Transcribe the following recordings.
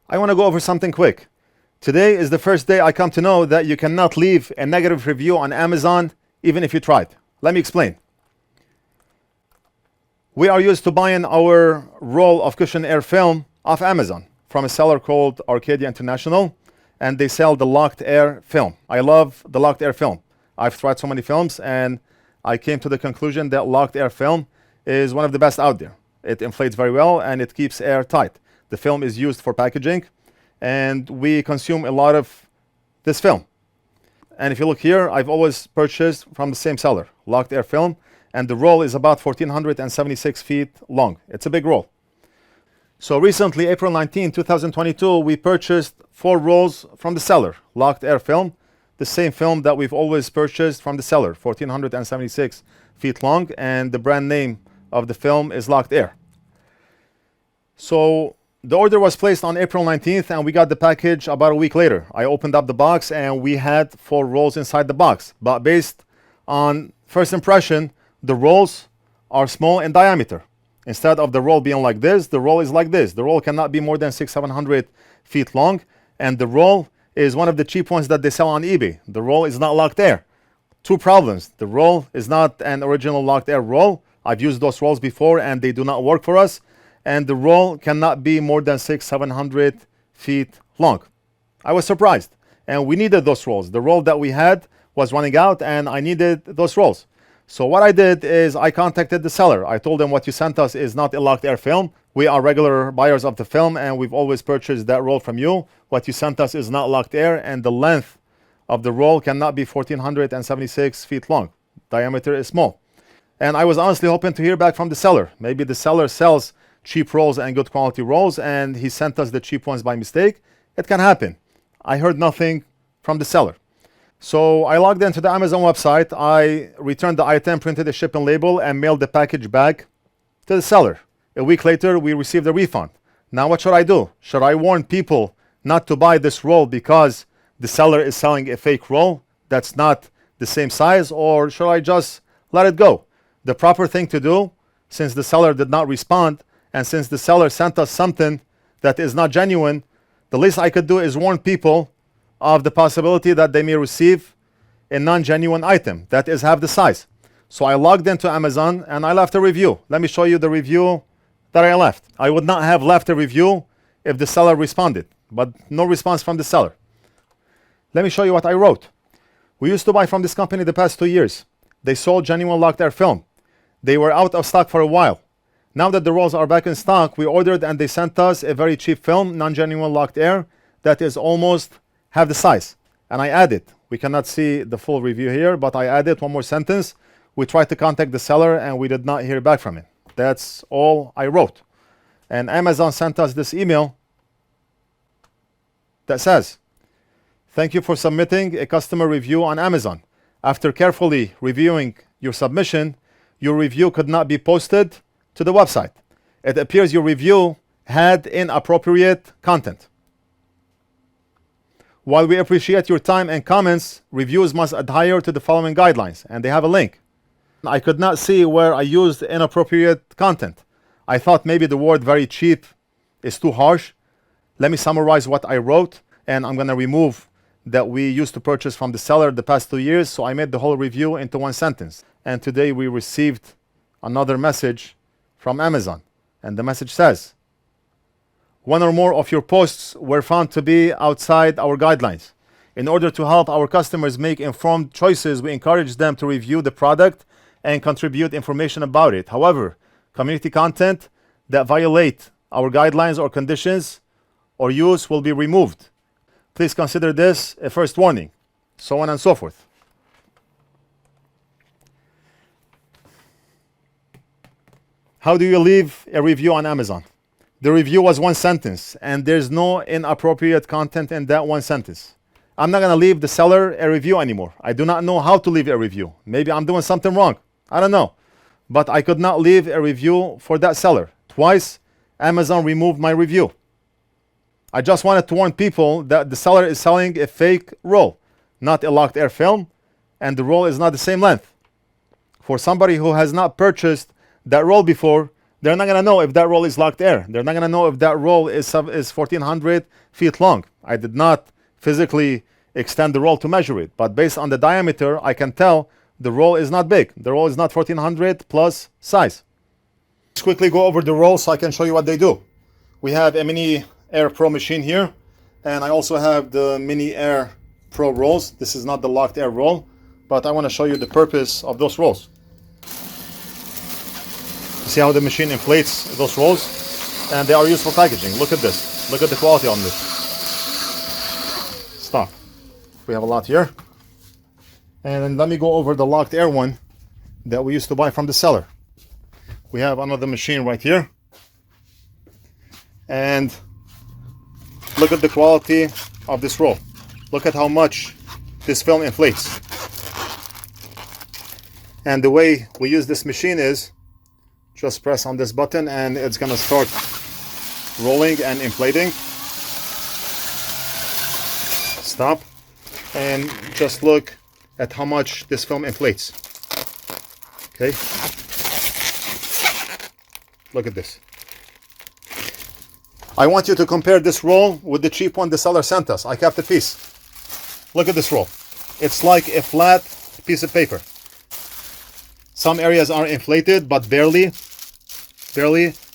I want to go over something quick. Today is the first day I come to know that you cannot leave a negative review on Amazon even if you tried. Let me explain. We are used to buying our roll of cushion air film off Amazon from a seller called Arcadia International, and they sell the locked air film. I love the locked air film. I've tried so many films and I came to the conclusion that locked air film is one of the best out there. It inflates very well and it keeps air tight. The film is used for packaging and we consume a lot of this film. And if you look here, I've always purchased from the same seller, locked air film, and the roll is about 1,476 feet long. It's a big roll. So recently, April 19, 2022, we purchased 4 rolls from the seller, locked air film, the same film that we've always purchased from the seller, 1,476 feet long, and the brand name of the film is Locked Air. So the order was placed on April 19th and we got the package about a week later. I opened up the box and we had 4 rolls inside the box. But based on first impression, the rolls are small in diameter. Instead of the roll being like this, the roll is like this. The roll cannot be more than 600-700 feet long. And the roll is one of the cheap ones that they sell on eBay. The roll is not locked air. 2 problems. The roll is not an original locked air roll. I've used those rolls before and they do not work for us. And the roll cannot be more than 600-700 feet long. I was surprised. And we needed those rolls. The roll that we had was running out and I needed those rolls. So what I did is I contacted the seller. I told them what you sent us is not a locked air film. We are regular buyers of the film and we've always purchased that roll from you. What you sent us is not locked air and the length of the roll cannot be 1,476 feet long. Diameter is small. And I was honestly hoping to hear back from the seller. Maybe the seller sells cheap rolls and good quality rolls and he sent us the cheap ones by mistake. It can happen. I heard nothing from the seller. So I logged into the Amazon website. I returned the item, printed a shipping label and mailed the package back to the seller. A week later, we received a refund. Now what should I do? Should I warn people not to buy this roll because the seller is selling a fake roll that's not the same size, or should I just let it go? The proper thing to do, since the seller did not respond and since the seller sent us something that is not genuine, the least I could do is warn people of the possibility that they may receive a non-genuine item that is half the size. So I logged into Amazon and I left a review. Let me show you the review that I left. I would not have left a review if the seller responded, but no response from the seller. Let me show you what I wrote. We used to buy from this company the past 2 years. They sold genuine locked air film. They were out of stock for a while. Now that the rolls are back in stock, we ordered and they sent us a very cheap film, non-genuine locked air, that is almost half the size. And I added, we cannot see the full review here, but I added one more sentence. We tried to contact the seller and we did not hear back from him. That's all I wrote. And Amazon sent us this email that says, "Thank you for submitting a customer review on Amazon. After carefully reviewing your submission, your review could not be posted to the website. It appears your review had inappropriate content. While we appreciate your time and comments, reviews must adhere to the following guidelines." And they have a link. I could not see where I used inappropriate content. I thought maybe the word very cheap is too harsh. Let me summarize what I wrote, and I'm going to remove that we used to purchase from the seller the past 2 years. So I made the whole review into one sentence. And today we received another message from Amazon. And the message says, "One or more of your posts were found to be outside our guidelines. In order to help our customers make informed choices, we encourage them to review the product and contribute information about it. However, community content that violate our guidelines or conditions or use will be removed. Please consider this a first warning," so on and so forth. How do you leave a review on Amazon? The review was one sentence, and there's no inappropriate content in that one sentence. I'm not going to leave the seller a review anymore. I do not know how to leave a review. Maybe I'm doing something wrong. I don't know. But I could not leave a review for that seller. Twice, Amazon removed my review. I just wanted to warn people that the seller is selling a fake roll, not a locked air film, and the roll is not the same length. For somebody who has not purchased that roll before, They're not going to know if that roll is locked air. They're not going to know if that roll is 1,400 feet long. I did not physically extend the roll to measure it, but based on the diameter, I can tell the roll is not big. The roll is not 1,400 plus size. Let's quickly go over the roll so I can show you what they do. We have a Mini Air Pro machine here, and I also have the Mini Air Pro rolls. This is not the locked air roll, but I want to show you the purpose of those rolls. See how the machine inflates those rolls? And they are used for packaging. Look at this. Look at the quality on this. Stop. We have a lot here. And then let me go over the locked air one that we used to buy from the seller. We have another machine right here. And look at the quality of this roll. Look at how much this film inflates. And the way we use this machine is just press on this button and it's gonna start rolling and inflating. Stop. And just look at how much this film inflates. Okay. Look at this. I want you to compare this roll with the cheap one the seller sent us. I kept a piece. Look at this roll. It's like a flat piece of paper. Some areas are inflated, but barely,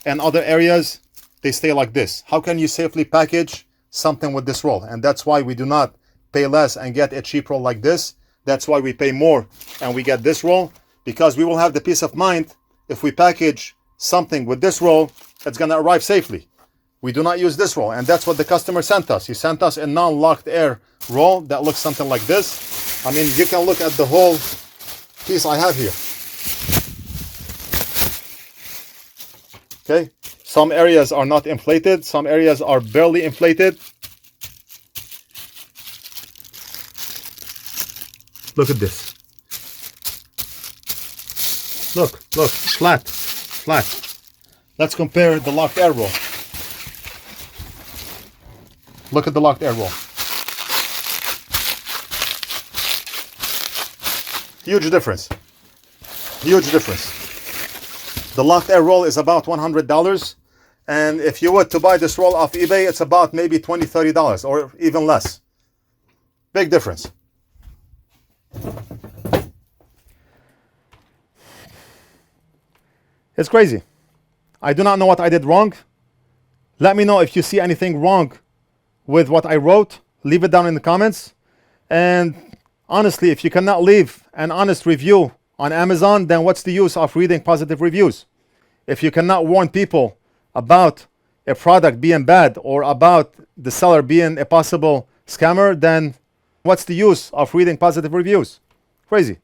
and other areas, they stay like this. How can you safely package something with this roll? And that's why we do not pay less and get a cheap roll like this. That's why we pay more and we get this roll, because we will have the peace of mind if we package something with this roll, it's gonna arrive safely. We do not use this roll, and that's what the customer sent us. He sent us a non-locked air roll that looks something like this. I mean, you can look at the whole piece I have here. Okay, some areas are not inflated, some areas are barely inflated. Look at this. Look, flat. Let's compare the locked air roll. Look at the locked air roll. Huge difference. Huge difference. The locked air roll is about $100, and if you were to buy this roll off eBay, it's about maybe $20, $30 or even less. Big difference. It's crazy. I do not know what I did wrong. Let me know if you see anything wrong with what I wrote. Leave it down in the comments. And honestly, if you cannot leave an honest review on Amazon, then what's the use of reading positive reviews? If you cannot warn people about a product being bad or about the seller being a possible scammer, then what's the use of reading positive reviews? Crazy.